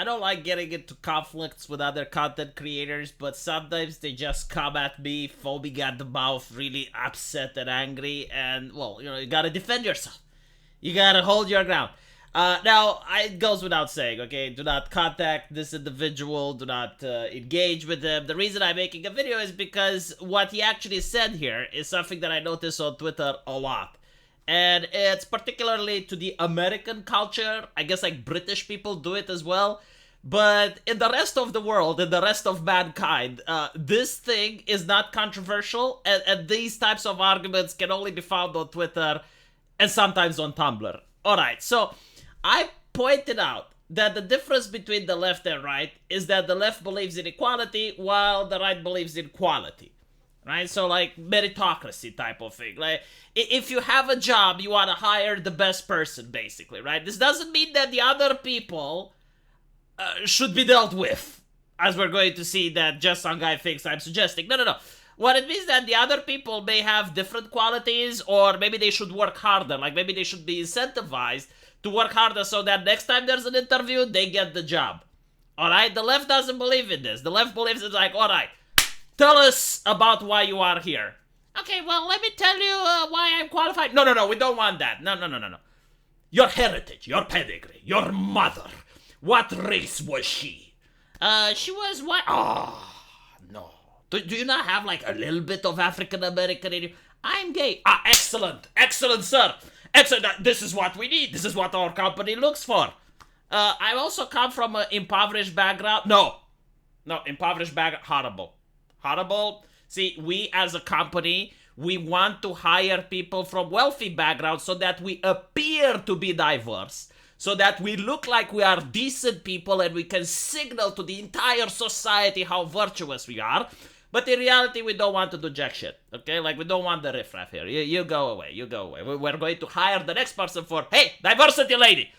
I don't like getting into conflicts with other content creators, but sometimes they just come at me foaming at the mouth, really upset and angry, and, well, you gotta defend yourself. You gotta hold your ground. Now, it goes without saying, okay? Do not contact this individual. Do not engage with them. The reason I'm making a video is because what he actually said here is something that I notice on Twitter a lot. And it's particularly to the American culture. I guess, like, British people do it as well. But in the rest of the world, in the rest of mankind, this thing is not controversial. And these types of arguments can only be found on Twitter and sometimes on Tumblr. Alright, so I pointed out that the difference between the left and right is that the left believes in equality while the right believes in quality. Right? So, like, meritocracy type of thing. Like, if you have a job, you want to hire the best person, basically, right? This doesn't mean that the other people should be dealt with, as we're going to see that Just Some Guy thinks I'm suggesting. No. What it means that the other people may have different qualities, or maybe they should work harder. Like, maybe they should be incentivized to work harder so that next time there's an interview, they get the job. Alright? The left doesn't believe in this. The left believes it's like, alright, tell us about why you are here. Okay, well, let me tell you why I'm qualified. No, we don't want that. No. Your heritage, your pedigree, your mother. What race was she? She was what? Oh, no. Do you not have, like, a little bit of African American in you? I'm gay. Ah, excellent, sir. Excellent. This is what we need. This is what our company looks for. I also come from an impoverished background. No, impoverished background. Horrible. See, we as a company, we want to hire people from wealthy backgrounds so that we appear to be diverse. So that we look like we are decent people and we can signal to the entire society how virtuous we are. But in reality, we don't want to do jack shit, okay? Like, we don't want the riffraff here. You go away. We're going to hire the next person for, hey, diversity lady.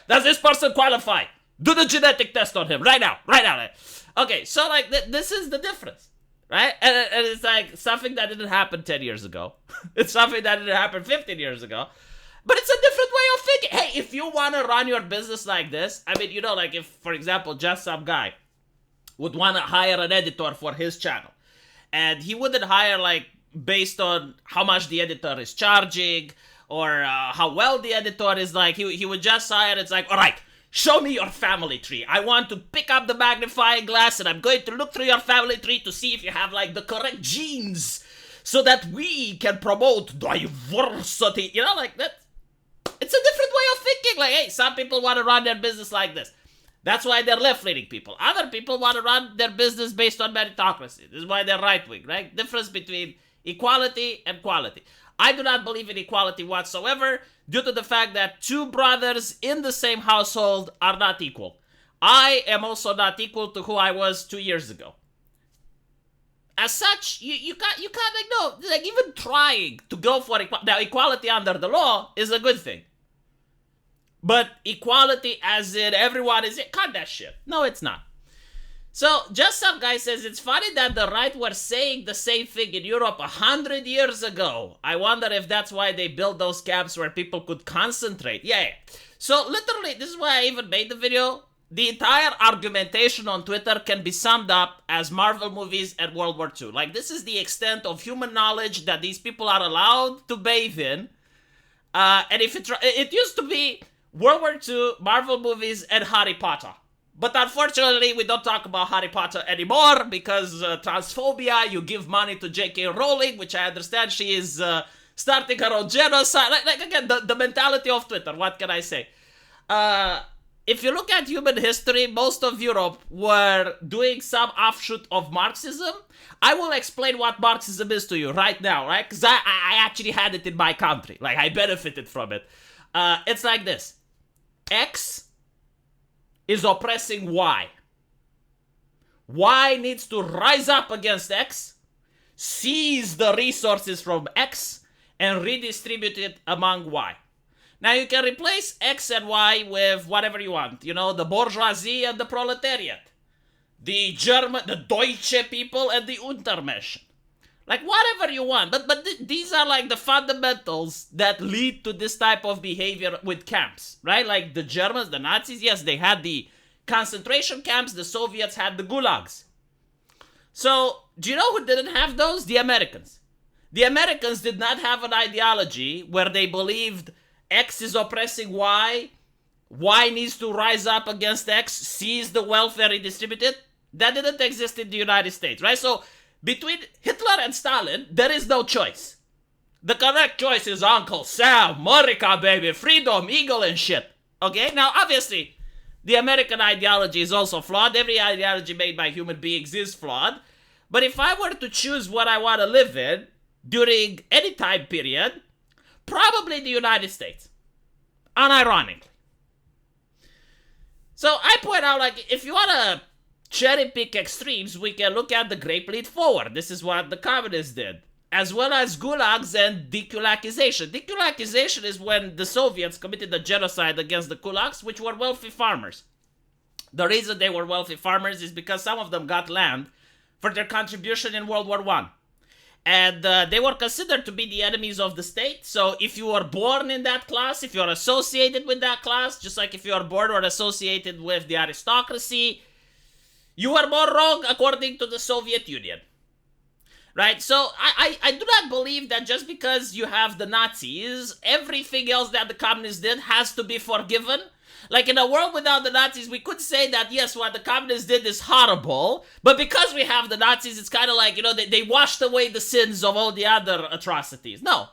Does this person qualify? Do the genetic test on him right now. Okay, so, like, this is the difference, right? And it's like something that didn't happen 10 years ago. It's something that didn't happen 15 years ago. But it's a different way of thinking. Hey, if you want to run your business like this, I mean, like, if, for example, Just Some Guy would want to hire an editor for his channel, and he wouldn't hire, like, based on how much the editor is charging or how well the editor is, like, he would just hire, it's like, all right, show me your family tree. I want to pick up the magnifying glass and I'm going to look through your family tree to see if you have, like, the correct genes so that we can promote diversity. You know, like, that. It's a different way of thinking. Like, hey, some people want to run their business like this. That's why they're left-leaning people. Other people want to run their business based on meritocracy. This is why they're right-wing, right? Difference between equality and quality. I do not believe in equality whatsoever due to the fact that two brothers in the same household are not equal. I am also not equal to who I was 2 years ago. As such, you can't, like, no, like, even trying to go for equality. Now, equality under the law is a good thing. But equality as in everyone is it, cut that shit. No, it's not. So, Just Some Guy says, it's funny that the right were saying the same thing in Europe 100 years ago. I wonder if that's why they built those camps where people could concentrate. Yeah. So, literally, this is why I even made the video. The entire argumentation on Twitter can be summed up as Marvel movies and World War II. Like, this is the extent of human knowledge that these people are allowed to bathe in. And if it used to be World War II, Marvel movies, and Harry Potter. But unfortunately, we don't talk about Harry Potter anymore because transphobia, you give money to J.K. Rowling, which I understand she is starting her own genocide. Like again, the mentality of Twitter, what can I say? If you look at human history, most of Europe were doing some offshoot of Marxism. I will explain what Marxism is to you right now, right? Because I actually had it in my country. Like, I benefited from it. It's like this. X is oppressing Y. Y needs to rise up against X, seize the resources from X, and redistribute it among Y. Now you can replace X and Y with whatever you want. You know, the bourgeoisie and the proletariat. The German, the Deutsche people and the Untermenschen. Like, whatever you want. But these are like the fundamentals that lead to this type of behavior with camps, right? Like the Germans, the Nazis, yes, they had the concentration camps, the Soviets had the gulags. So, do you know who didn't have those? The Americans. The Americans did not have an ideology where they believed X is oppressing Y, Y needs to rise up against X, seize the welfare redistributed. That didn't exist in the United States, right? So, between Hitler and Stalin, there is no choice. The correct choice is Uncle Sam, America, baby, freedom, eagle and shit. Okay? Now, obviously, the American ideology is also flawed. Every ideology made by human beings is flawed. But if I were to choose what I want to live in during any time period, probably the United States. Unironically. So I point out, like, if you want to cherry pick extremes, we can look at the Great Leap Forward. This is what the communists did. As well as gulags and dekulakization. Dekulakization is when the Soviets committed a genocide against the kulaks, which were wealthy farmers. The reason they were wealthy farmers is because some of them got land for their contribution in World War I. And they were considered to be the enemies of the state. So if you were born in that class, if you're associated with that class, just like if you are born or associated with the aristocracy, you are more wrong according to the Soviet Union. Right? So I do not believe that just because you have the Nazis, everything else that the communists did has to be forgiven. Like, in a world without the Nazis, we could say that, yes, what the communists did is horrible, but because we have the Nazis, it's kind of like, you know, they washed away the sins of all the other atrocities. No.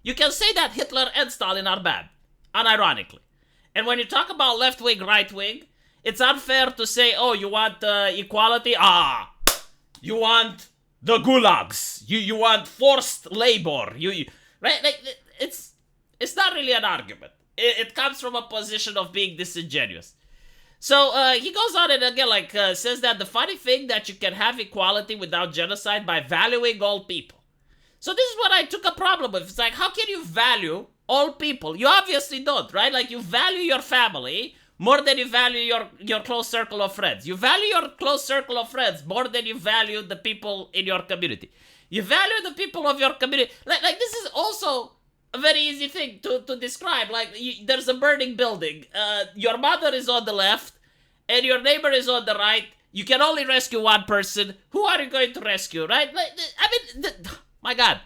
You can say that Hitler and Stalin are bad, unironically. And when you talk about left-wing, right-wing, it's unfair to say, oh, you want equality? You want the gulags. You want forced labor. Right? Like, it's not really an argument. It comes from a position of being disingenuous. So he goes on and again, like, says that the funny thing that you can have equality without genocide by valuing all people. So this is what I took a problem with. It's like, how can you value all people? You obviously don't, right? Like, you value your family more than you value your close circle of friends. You value your close circle of friends more than you value the people in your community. You value the people of your community. Like this is also a very easy thing to describe. Like, there's a burning building. Your mother is on the left, and your neighbor is on the right. You can only rescue one person. Who are you going to rescue, right? Like, my God.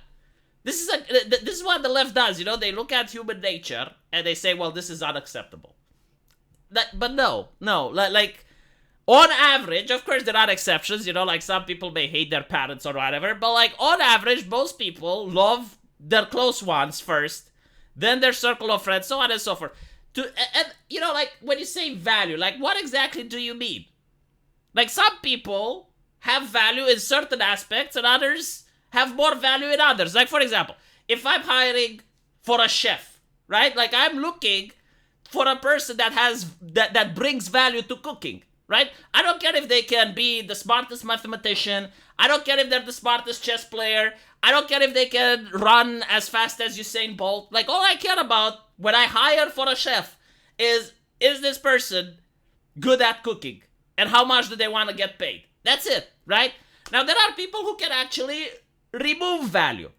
This is what the left does, you know? They look at human nature, and they say, well, this is unacceptable. But no. Like, on average, of course there are exceptions, you know? Like, some people may hate their parents or whatever, but, like, on average, most people love their close ones first, then their circle of friends, so on and so forth. And you know, like, when you say value, like, what exactly do you mean? Like, some people have value in certain aspects and others have more value in others. Like, for example, if I'm hiring for a chef, right? Like, I'm looking for a person that brings value to cooking, right? I don't care if they can be the smartest mathematician. I don't care if they're the smartest chess player. I don't care if they can run as fast as Usain Bolt. Like, all I care about when I hire for a chef is this person good at cooking? And how much do they want to get paid? That's it, right? Now, there are people who can actually remove value.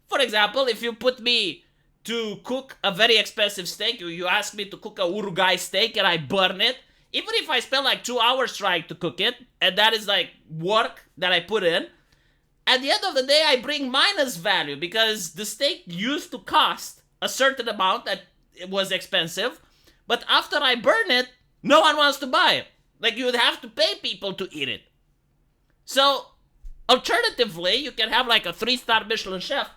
For example, if you put me to cook a very expensive steak, you ask me to cook a Uruguay steak and I burn it, even if I spend like 2 hours trying to cook it, and that is like work that I put in, at the end of the day, I bring minus value because the steak used to cost a certain amount that it was expensive, but after I burn it, no one wants to buy it. Like, you would have to pay people to eat it. So, alternatively, you can have like a 3-star Michelin chef.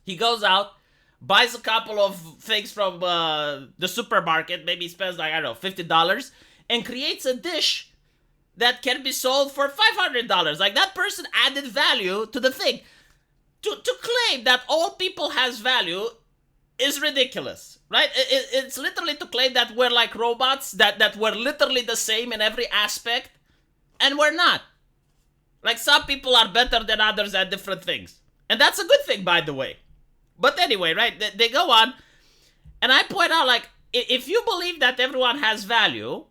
He goes out, buys a couple of things from the supermarket, maybe spends like, I don't know, $50, and creates a dish that can be sold for $500. Like, that person added value to the thing. To claim that all people has value is ridiculous, right? It's literally to claim that we're like robots, that we're literally the same in every aspect, and we're not. Like, some people are better than others at different things. And that's a good thing, by the way. But anyway, right, they go on, and I point out, like, if you believe that everyone has value,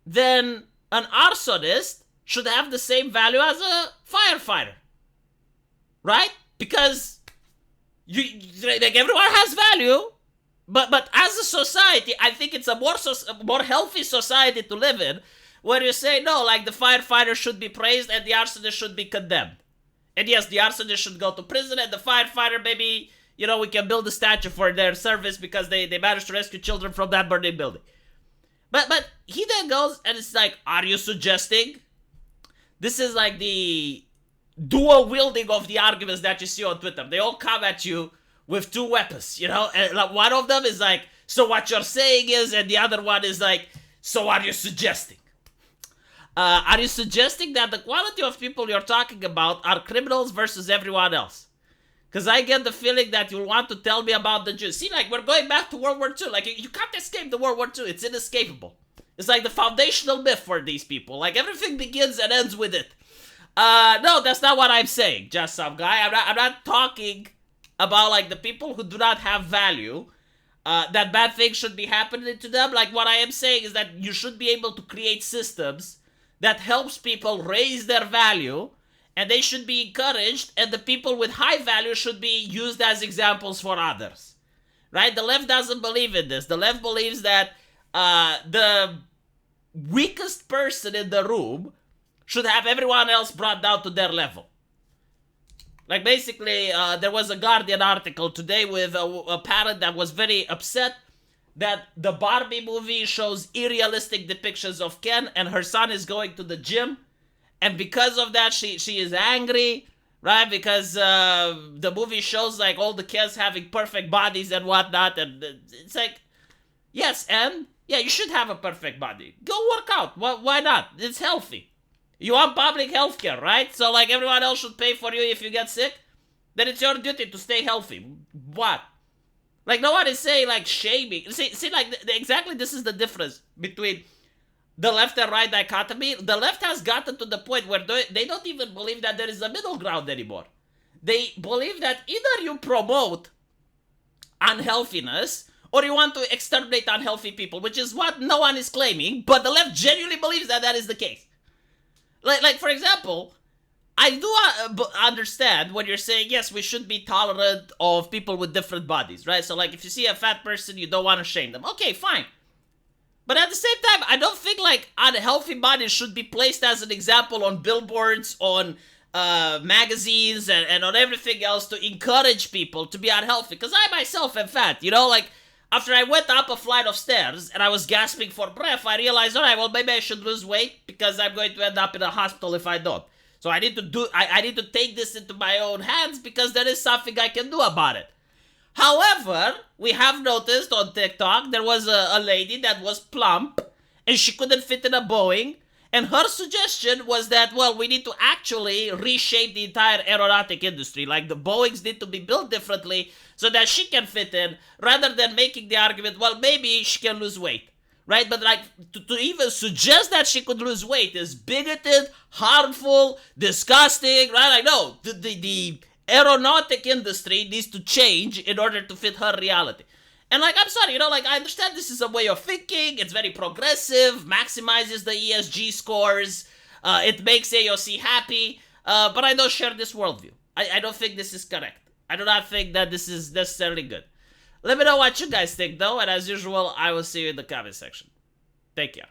then an arsonist should have the same value as a firefighter. Right? Because like, everyone has value, But as a society, I think it's a more healthy society to live in, where you say no, like the firefighter should be praised and the arsonist should be condemned. And yes, the arsonist should go to prison, and the firefighter, maybe, we can build a statue for their service because they managed to rescue children from that burning building. But he then goes and it's like, are you suggesting? This is like the dual wielding of the arguments that you see on Twitter. They all come at you with two weapons, and like one of them is like, so what you're saying is, and the other one is like, so are you suggesting? Are you suggesting that the quality of people you're talking about are criminals versus everyone else? Because I get the feeling that you want to tell me about the Jews. See, like, we're going back to World War II. Like, you can't escape the World War II. It's inescapable. It's like the foundational myth for these people. Like, everything begins and ends with it. No, that's not what I'm saying, just some guy. I'm not talking about, like, the people who do not have value, that bad things should be happening to them. Like, what I am saying is that you should be able to create systems that helps people raise their value, and they should be encouraged, and the people with high value should be used as examples for others. Right? The left doesn't believe in this. The left believes that the weakest person in the room should have everyone else brought down to their level. Like, basically, there was a Guardian article today with a parent that was very upset that the Barbie movie shows unrealistic depictions of Ken, and her son is going to the gym, and because of that, she is angry, right? Because the movie shows, like, all the Kens having perfect bodies and whatnot, and it's like, yes, and yeah, you should have a perfect body. Go work out. Why not? It's healthy. You want public health care, right? So, like, everyone else should pay for you if you get sick? Then it's your duty to stay healthy. What? Like, no one is saying, like, shaming. See, like, exactly this is the difference between the left and right dichotomy. The left has gotten to the point where they don't even believe that there is a middle ground anymore. They believe that either you promote unhealthiness or you want to exterminate unhealthy people, which is what no one is claiming, but the left genuinely believes that that is the case. Like for example, I do understand when you're saying, yes, we should be tolerant of people with different bodies, right? So, like, if you see a fat person, you don't want to shame them. Okay, fine. But at the same time, I don't think, like, unhealthy bodies should be placed as an example on billboards, on magazines, and on everything else to encourage people to be unhealthy. Because I myself am fat, like, after I went up a flight of stairs and I was gasping for breath, I realized, all right, well, maybe I should lose weight because I'm going to end up in a hospital if I don't. So I need to take this into my own hands because there is something I can do about it. However, we have noticed on TikTok, there was a lady that was plump and she couldn't fit in a Boeing. And her suggestion was that, well, we need to actually reshape the entire aeronautic industry. Like, the Boeings need to be built differently so that she can fit in, rather than making the argument, well, maybe she can lose weight. Right? But, like, to even suggest that she could lose weight is bigoted, harmful, disgusting, right? Like, no, the aeronautic industry needs to change in order to fit her reality. And, like, I'm sorry, like, I understand this is a way of thinking. It's very progressive, maximizes the ESG scores. It makes AOC happy. But I don't share this worldview. I don't think this is correct. I do not think that this is necessarily good. Let me know what you guys think, though. And as usual, I will see you in the comment section. Take care.